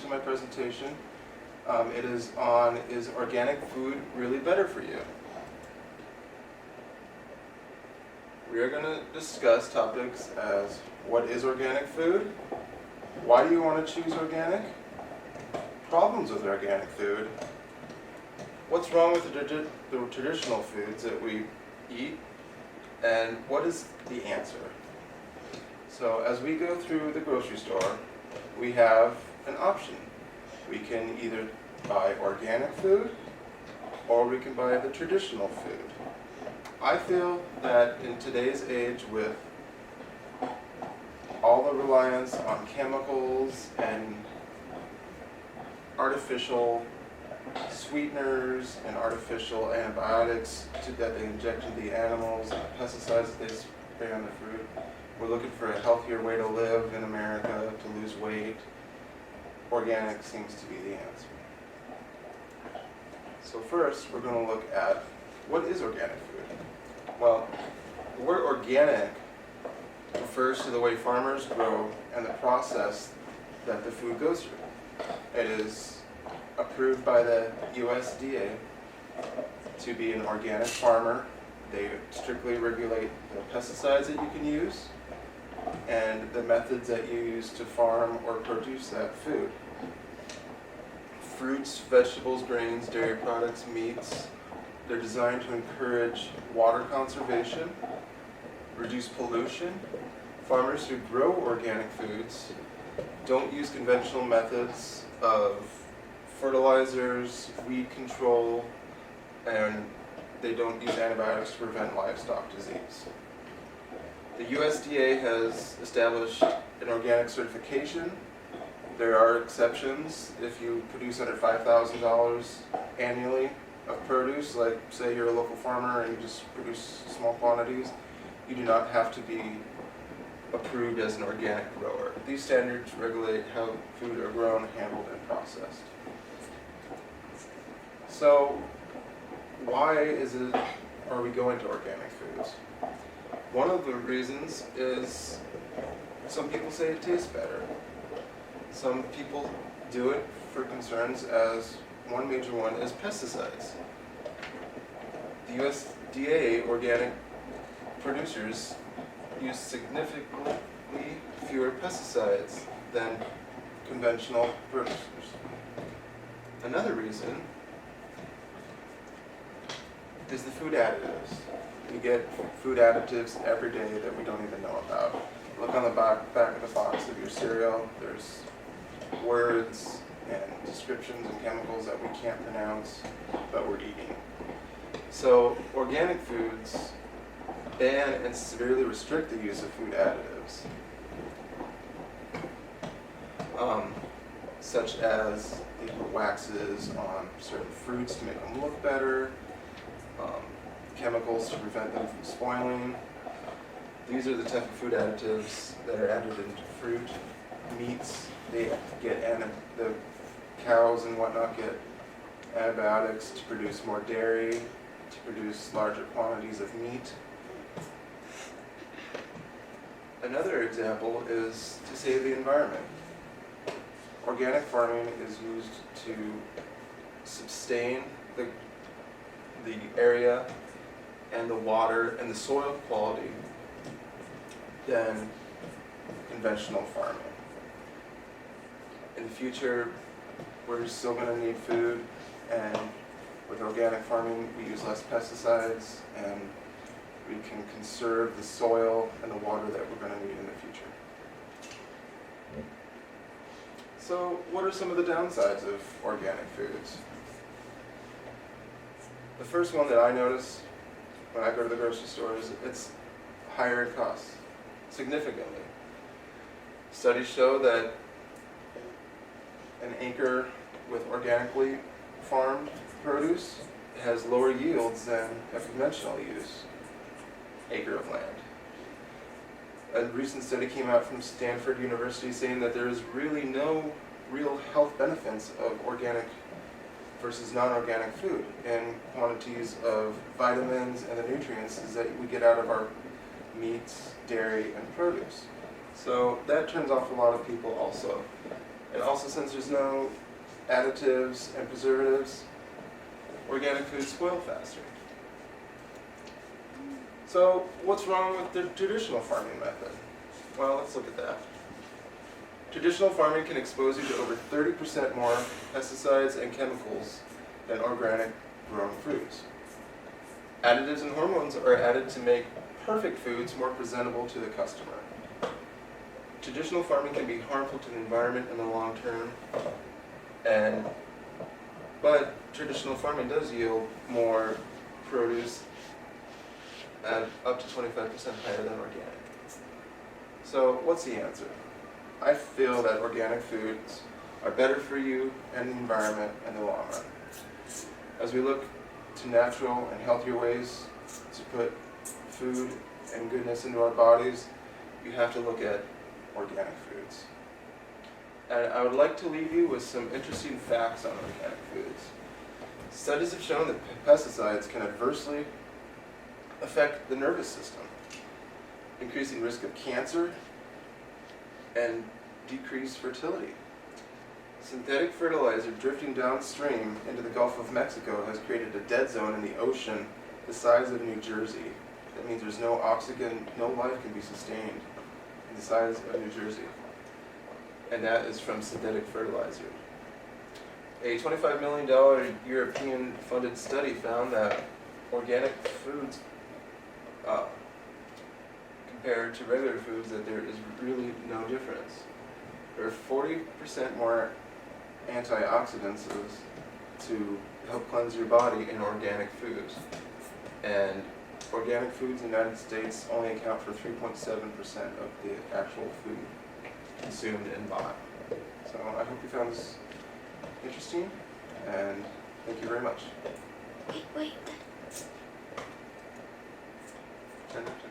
to my presentation. It is on, is organic food really better for you? We are going to discuss topics as what is organic food, why do you want to choose organic, problems with organic food, what's wrong with the traditional foods that we eat, and what is the answer? So as we go through the grocery store, we have an option. We can either buy organic food or we can buy the traditional food. I feel that in today's age, with all the reliance on chemicals and artificial sweeteners and artificial antibiotics that they inject into the animals, and pesticides that they spray on the fruit, we're looking for a healthier way to live in America, to lose weight. Organic seems to be the answer. So first, we're going to look at what is organic food. Well, the word organic refers to the way farmers grow and the process that the food goes through. It is approved by the USDA to be an organic farmer. They strictly regulate the pesticides that you can use and the methods that you use to farm or produce that food. Fruits, vegetables, grains, dairy products, meats, they're designed to encourage water conservation, reduce pollution. Farmers who grow organic foods don't use conventional methods of fertilizers, weed control, and they don't use antibiotics to prevent livestock disease. The USDA has established an organic certification. There are exceptions. If you produce under $5,000 annually of produce, like say you're a local farmer and you just produce small quantities, you do not have to be approved as an organic grower. These standards regulate how food are grown, handled, and processed. So why are we going to organic foods? One of the reasons is some people say it tastes better. Some people do it for concerns, as one major one is pesticides. The USDA organic producers use significantly fewer pesticides than conventional producers. Another reason is the food additives. We get food additives every day that we don't even know about. Look on the back of the box of your cereal. There's words and descriptions and chemicals that we can't pronounce, but we're eating. So organic foods ban and severely restrict the use of food additives, such as they put waxes on certain fruits to make them look better, chemicals to prevent them from spoiling. These are the type of food additives that are added into fruit, meats. They get the cows and whatnot get antibiotics to produce more dairy, to produce larger quantities of meat. Another example is to save the environment. Organic farming is used to sustain the area and the water and the soil quality than conventional farming. In the future, we're still going to need food, and with organic farming, we use less pesticides, and we can conserve the soil and the water that we're going to need in the future. So, what are some of the downsides of organic foods? The first one that I notice when I go to the grocery store is it's higher in cost, significantly. Studies show that an acre with organically farmed produce has lower yields than a conventional use acre of land. A recent study came out from Stanford University saying that there is really no real health benefits of organic versus non-organic food in quantities of vitamins and the nutrients that we get out of our meats, dairy, and produce. So that turns off a lot of people also. And also, since there's no additives and preservatives, organic foods spoil faster. So what's wrong with the traditional farming method? Well, let's look at that. Traditional farming can expose you to over 30% more pesticides and chemicals than organic grown foods. Additives and hormones are added to make perfect foods more presentable to the customer. Traditional farming can be harmful to the environment in the long term, but traditional farming does yield more produce at up to 25% higher than organic. So what's the answer? I feel that organic foods are better for you and the environment in the long run. As we look to natural and healthier ways to put food and goodness into our bodies, you have to look at organic foods. And I would like to leave you with some interesting facts on organic foods. Studies have shown that pesticides can adversely affect the nervous system, increasing risk of cancer and decreased fertility. Synthetic fertilizer drifting downstream into the Gulf of Mexico has created a dead zone in the ocean the size of New Jersey. That means there's no oxygen, no life can be sustained in the size of New Jersey. And that is from synthetic fertilizer. A $25 million European-funded study found that organic foods, compared to regular foods, that there is really no difference. There are 40% more antioxidants to help cleanse your body in organic foods. And organic foods in the United States only account for 3.7% of the actual food consumed and bought. So I hope you found this interesting, and thank you very much. Wait.